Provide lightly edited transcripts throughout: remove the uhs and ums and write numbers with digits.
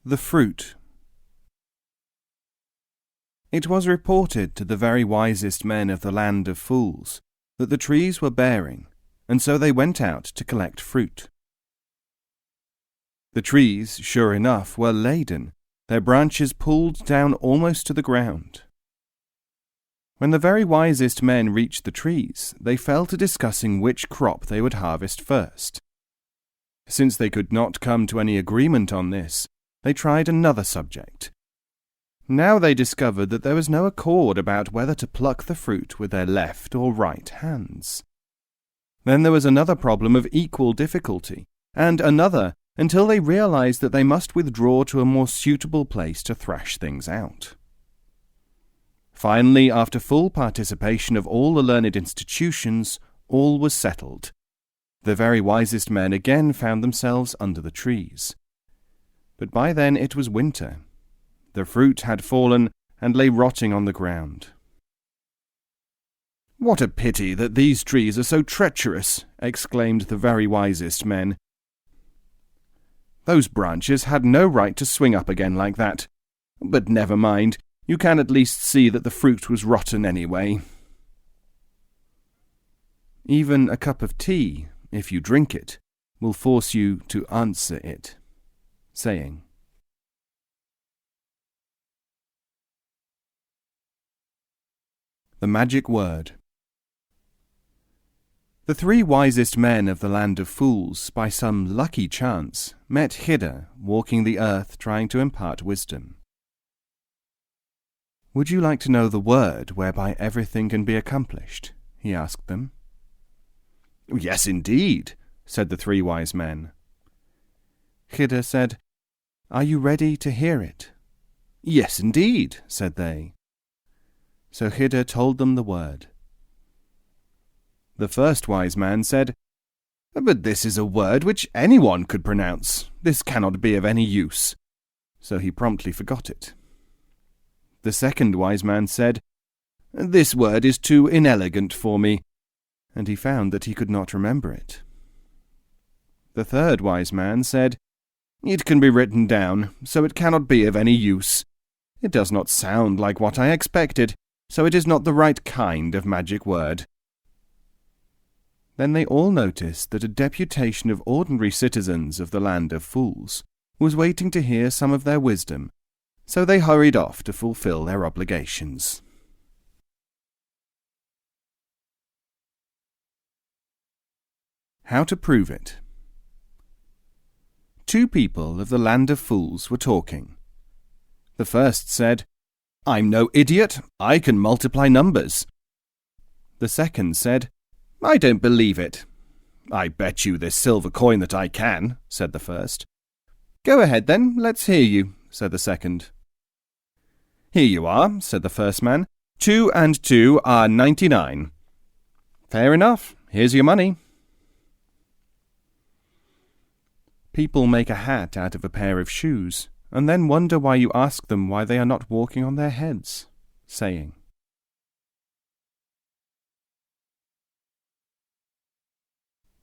The fruit. It was reported to the very wisest men of the land of fools that the trees were bearing, and so they went out to collect fruit. The trees, sure enough, were laden, their branches pulled down almost to the ground. When the very wisest men reached the trees, they fell to discussing which crop they would harvest first. Since they could not come to any agreement on this, they tried another subject. Now they discovered that there was no accord about whether to pluck the fruit with their left or right hands. Then there was another problem of equal difficulty, and another, until they realized that they must withdraw to a more suitable place to thrash things out. Finally, after full participation of all the learned institutions, all was settled. The very wisest men again found themselves under the trees. But by then it was winter. The fruit had fallen and lay rotting on the ground. "What a pity that these trees are so treacherous," exclaimed the very wisest men. "Those branches had no right to swing up again like that. But never mind, you can at least see that the fruit was rotten anyway." Even a cup of tea, if you drink it, will force you to answer it. Saying. The magic word. The three wisest men of the land of fools, by some lucky chance, met Hida walking the earth trying to impart wisdom. "Would you like to know the word whereby everything can be accomplished?" he asked them. "Yes, indeed," said the three wise men. Hida said, "Are you ready to hear it?" "Yes, indeed," said they. So Hida told them the word. The first wise man said, "But this is a word which anyone could pronounce. This cannot be of any use." So he promptly forgot it. The second wise man said, "This word is too inelegant for me," and he found that he could not remember it. The third wise man said, "It can be written down, so it cannot be of any use. It does not sound like what I expected, so it is not the right kind of magic word." Then they all noticed that a deputation of ordinary citizens of the land of fools was waiting to hear some of their wisdom, so they hurried off to fulfill their obligations. How to prove it. Two people of the land of fools were talking. The first said, "I'm no idiot, I can multiply numbers." The second said, "I don't believe it." "I bet you this silver coin that I can," said the first. "Go ahead then, let's hear you," said the second. "Here you are," said the first man. 2 and 2 are 99. "Fair enough, here's your money." People make a hat out of a pair of shoes, and then wonder why you ask them why they are not walking on their heads. Saying.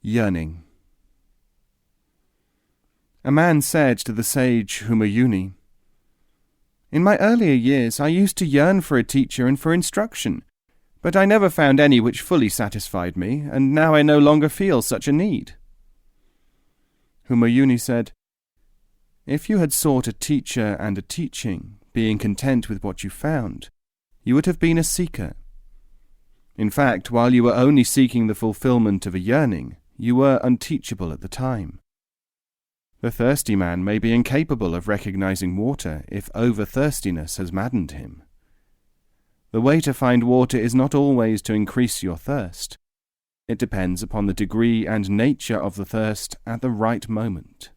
Yearning. A man said to the sage Humayuni, "In my earlier years I used to yearn for a teacher and for instruction, but I never found any which fully satisfied me, and now I no longer feel such a need." Humayuni said, "If you had sought a teacher and a teaching, being content with what you found, you would have been a seeker. In fact, while you were only seeking the fulfillment of a yearning, you were unteachable at the time. The thirsty man may be incapable of recognizing water if over-thirstiness has maddened him. The way to find water is not always to increase your thirst. It depends upon the degree and nature of the thirst at the right moment."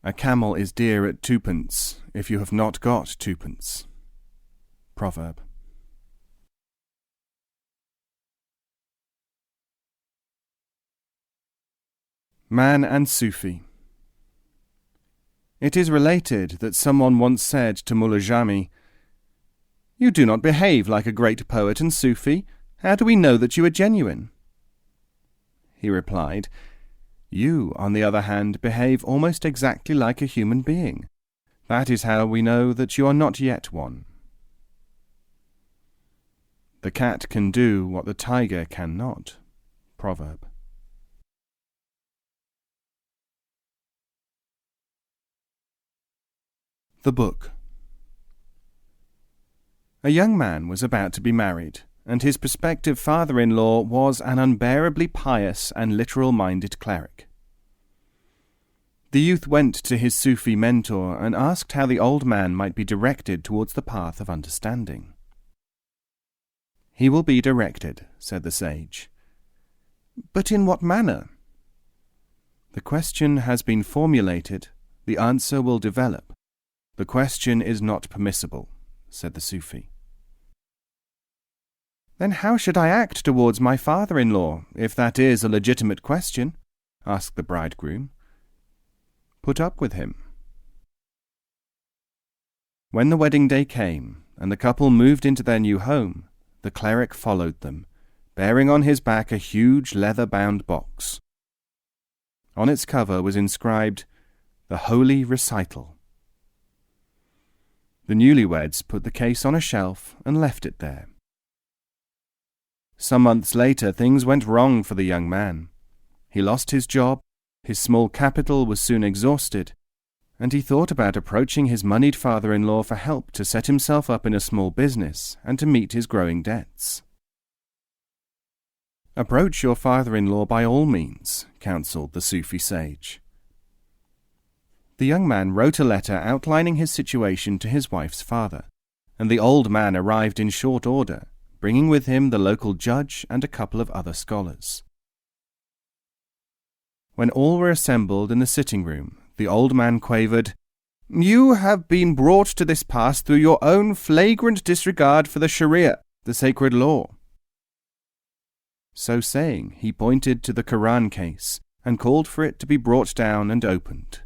A camel is dear at 2p if you have not got 2p. Proverb. Man and Sufi. It is related that someone once said to Mullah Jami, "You do not behave like a great poet and Sufi. How do we know that you are genuine?" He replied, You, on the other hand, behave almost exactly like a human being. That is how we know that you are not yet one. The cat can do what the tiger cannot. Proverb. The book. A young man was about to be married, and his prospective father-in-law was an unbearably pious and literal-minded cleric. The youth went to his Sufi mentor and asked how the old man might be directed towards the path of understanding. "He will be directed," said the sage. "But in what manner?" "The question has been formulated, the answer will develop. The question is not permissible," said the Sufi. "Then how should I act towards my father-in-law, if that is a legitimate question?" asked the bridegroom. "Put up with him." When the wedding day came, and the couple moved into their new home, the cleric followed them, bearing on his back a huge leather-bound box. On its cover was inscribed, "The Holy Recital." The newlyweds put the case on a shelf and left it there. Some months later, things went wrong for the young man. He lost his job, his small capital was soon exhausted, and he thought about approaching his moneyed father-in-law for help to set himself up in a small business and to meet his growing debts. "Approach your father-in-law by all means," counselled the Sufi sage. The young man wrote a letter outlining his situation to his wife's father, and the old man arrived in short order, bringing with him the local judge and a couple of other scholars. When all were assembled in the sitting room, the old man quavered, "You have been brought to this pass through your own flagrant disregard for the Sharia, the sacred law." So saying, he pointed to the Quran case and called for it to be brought down and opened.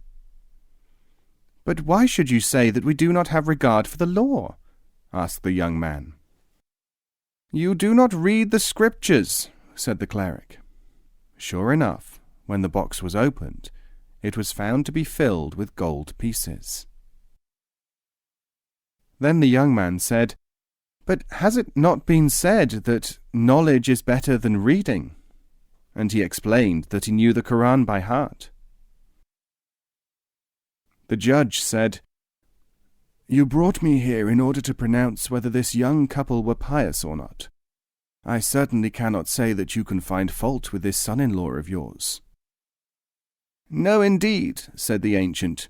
"But why should you say that we do not have regard for the law?" asked the young man. "You do not read the scriptures," said the cleric. Sure enough, when the box was opened, it was found to be filled with gold pieces. Then the young man said, "But has it not been said that knowledge is better than reading?" And he explained that he knew the Quran by heart. The judge said, "You brought me here in order to pronounce whether this young couple were pious or not. I certainly cannot say that you can find fault with this son-in-law of yours." "No, indeed," said the ancient,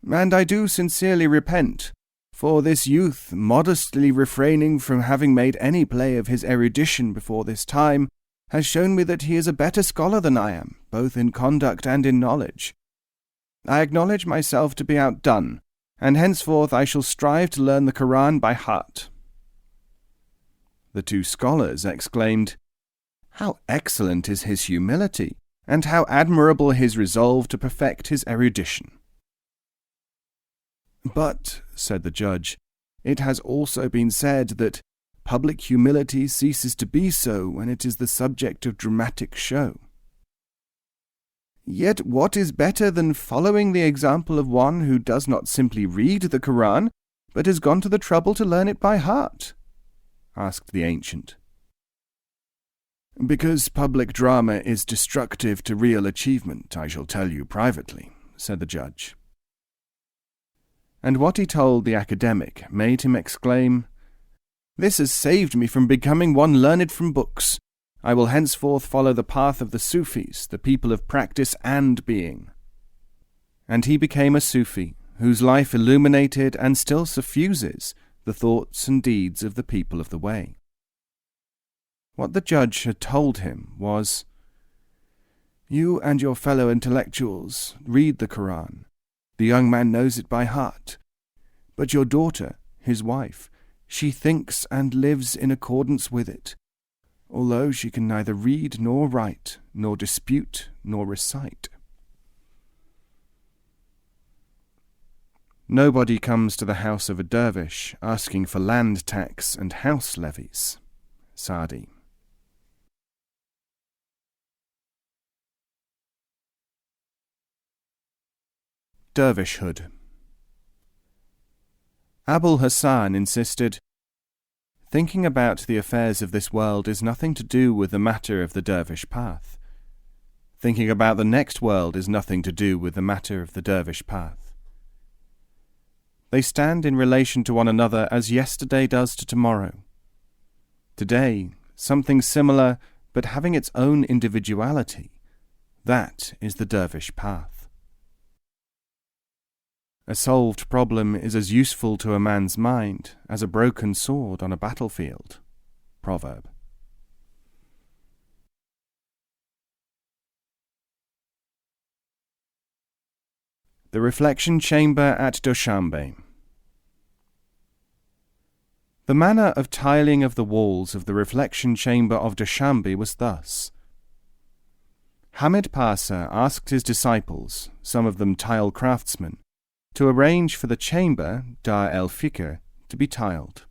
"and I do sincerely repent, for this youth, modestly refraining from having made any play of his erudition before this time, has shown me that he is a better scholar than I am, both in conduct and in knowledge. I acknowledge myself to be outdone, and henceforth I shall strive to learn the Quran by heart." The two scholars exclaimed, "How excellent is his humility, and how admirable his resolve to perfect his erudition." "But," said the judge, "it has also been said that public humility ceases to be so when it is the subject of dramatic show." "Yet what is better than following the example of one who does not simply read the Quran, but has gone to the trouble to learn it by heart?" asked the ancient. "Because public drama is destructive to real achievement, I shall tell you privately," said the judge. And what he told the academic made him exclaim, "This has saved me from becoming one learned from books. I will henceforth follow the path of the Sufis, the people of practice and being." And he became a Sufi, whose life illuminated and still suffuses the thoughts and deeds of the people of the way. What the judge had told him was, "You and your fellow intellectuals read the Quran. The young man knows it by heart. But your daughter, his wife, she thinks and lives in accordance with it, although she can neither read nor write, nor dispute nor recite." Nobody comes to the house of a dervish asking for land tax and house levies. Sa'di. Dervishhood. Abul Hassan insisted, "Thinking about the affairs of this world is nothing to do with the matter of the dervish path. Thinking about the next world is nothing to do with the matter of the dervish path. They stand in relation to one another as yesterday does to tomorrow. Today, something similar, but having its own individuality, that is the dervish path. A solved problem is as useful to a man's mind as a broken sword on a battlefield." Proverb. The reflection chamber at Doshambe. The manner of tiling of the walls of the reflection chamber of Doshambe was thus. Hamid Pasha asked his disciples, some of them tile craftsmen, to arrange for the chamber, Dar el-Fikr, to be tiled.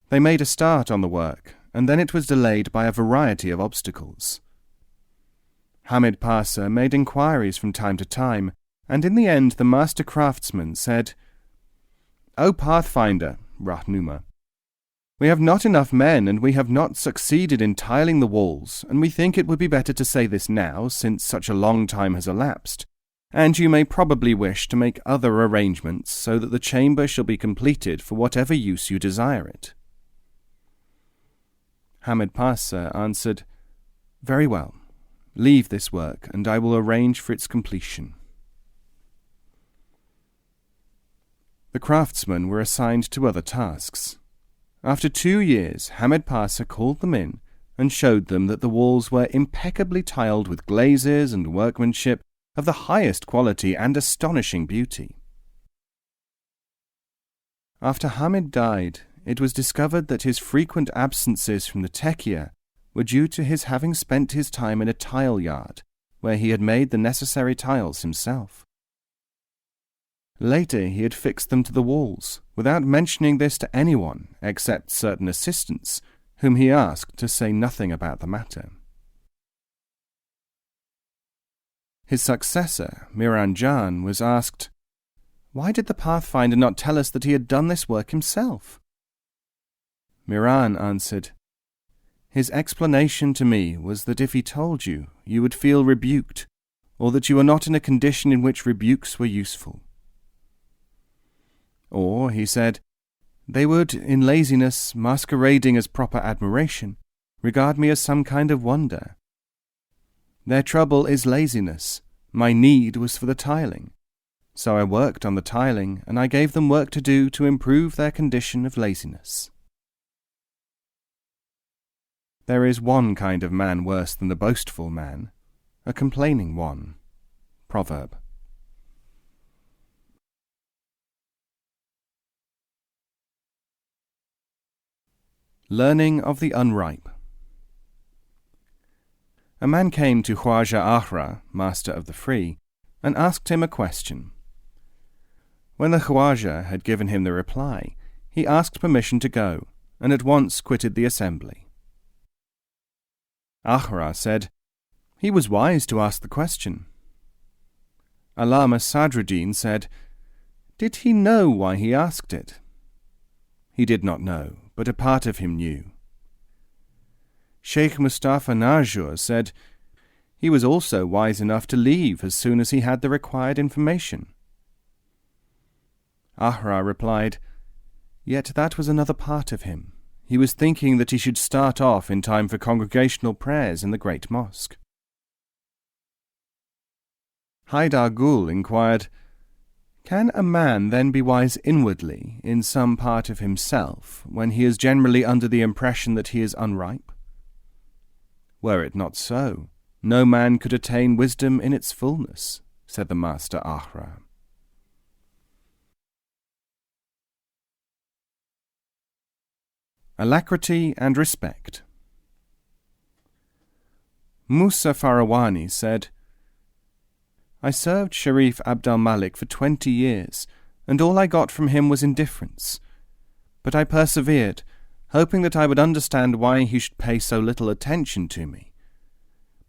They made a start on the work, and then it was delayed by a variety of obstacles. Hamid Pasha made inquiries from time to time, and in the end the master craftsman said, "O Pathfinder, Rahnuma, we have not enough men, and we have not succeeded in tiling the walls, and we think it would be better to say this now, since such a long time has elapsed, and you may probably wish to make other arrangements so that the chamber shall be completed for whatever use you desire it." Hamid Pasha answered, "Very well. Leave this work, and I will arrange for its completion." The craftsmen were assigned to other tasks. After 2 years, Hamid Pasha called them in and showed them that the walls were impeccably tiled with glazes and workmanship of the highest quality and astonishing beauty. After Hamid died, it was discovered that his frequent absences from the tekia were due to his having spent his time in a tile yard, where he had made the necessary tiles himself. Later he had fixed them to the walls, without mentioning this to anyone except certain assistants, whom he asked to say nothing about the matter. His successor, Miran Jan, was asked, "Why did the Pathfinder not tell us that he had done this work himself?" Miran answered, "His explanation to me was that if he told you, you would feel rebuked, or that you were not in a condition in which rebukes were useful." Or, he said, "They would, in laziness, masquerading as proper admiration, regard me as some kind of wonder. Their trouble is laziness. My need was for the tiling. So I worked on the tiling, and I gave them work to do to improve their condition of laziness." There is one kind of man worse than the boastful man, a complaining one. Proverb. Learning of the Unripe. A man came to Khwaja Ahra, master of the free, and asked him a question. When the Khwaja had given him the reply, he asked permission to go, and at once quitted the assembly. Ahra said, "He was wise to ask the question." Allama Sadruddin said, "Did he know why he asked it?" He did not know, but a part of him knew. Sheikh Mustafa Najur said, "He was also wise enough to leave as soon as he had the required information." Ahra replied, "Yet that was another part of him. He was thinking that he should start off in time for congregational prayers in the great mosque." Haidar Gul inquired, "Can a man then be wise inwardly in some part of himself when he is generally under the impression that he is unripe? Were it not so, no man could attain wisdom in its fullness," said the master Ahra. Alacrity and Respect. Musa Farawani said, "I served Sharif Abdul Malik for 20 years, and all I got from him was indifference. But I persevered, hoping that I would understand why he should pay so little attention to me.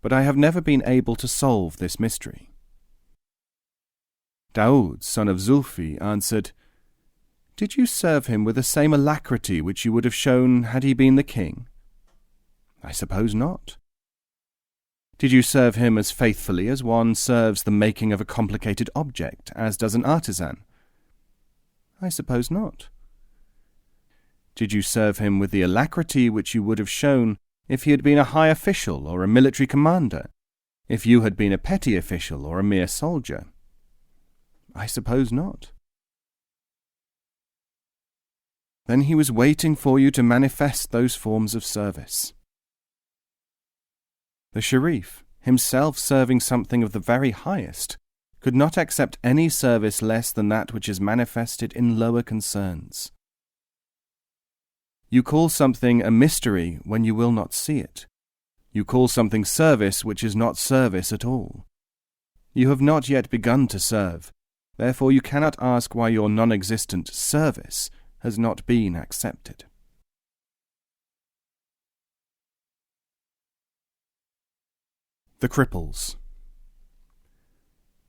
But I have never been able to solve this mystery." Daoud, son of Sufi, answered, "Did you serve him with the same alacrity which you would have shown had he been the king?" "I suppose not." "Did you serve him as faithfully as one serves the making of a complicated object, as does an artisan?" "I suppose not." "Did you serve him with the alacrity which you would have shown if he had been a high official or a military commander, if you had been a petty official or a mere soldier?" "I suppose not." "Then he was waiting for you to manifest those forms of service." The Sharif, himself serving something of the very highest, could not accept any service less than that which is manifested in lower concerns. You call something a mystery when you will not see it. You call something service which is not service at all. You have not yet begun to serve, therefore you cannot ask why your non-existent service has not been accepted. The Cripples.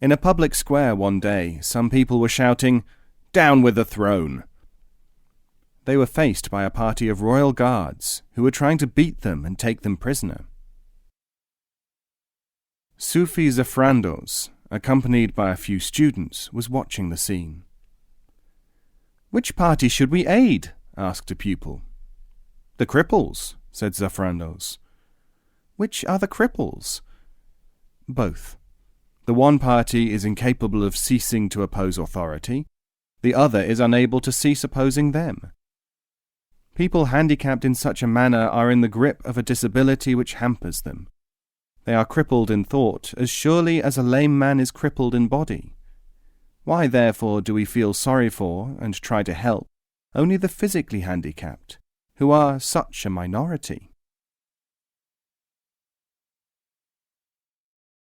In a public square one day, some people were shouting, "Down with the throne!" They were faced by a party of royal guards who were trying to beat them and take them prisoner. Sufi Zafrandos, accompanied by a few students, was watching the scene. "Which party should we aid?" asked a pupil. "The Cripples," said Zafrandos. "Which are the Cripples?" "Both. The one party is incapable of ceasing to oppose authority, the other is unable to cease opposing them. People handicapped in such a manner are in the grip of a disability which hampers them. They are crippled in thought as surely as a lame man is crippled in body. Why, therefore, do we feel sorry for, and try to help, only the physically handicapped, who are such a minority?"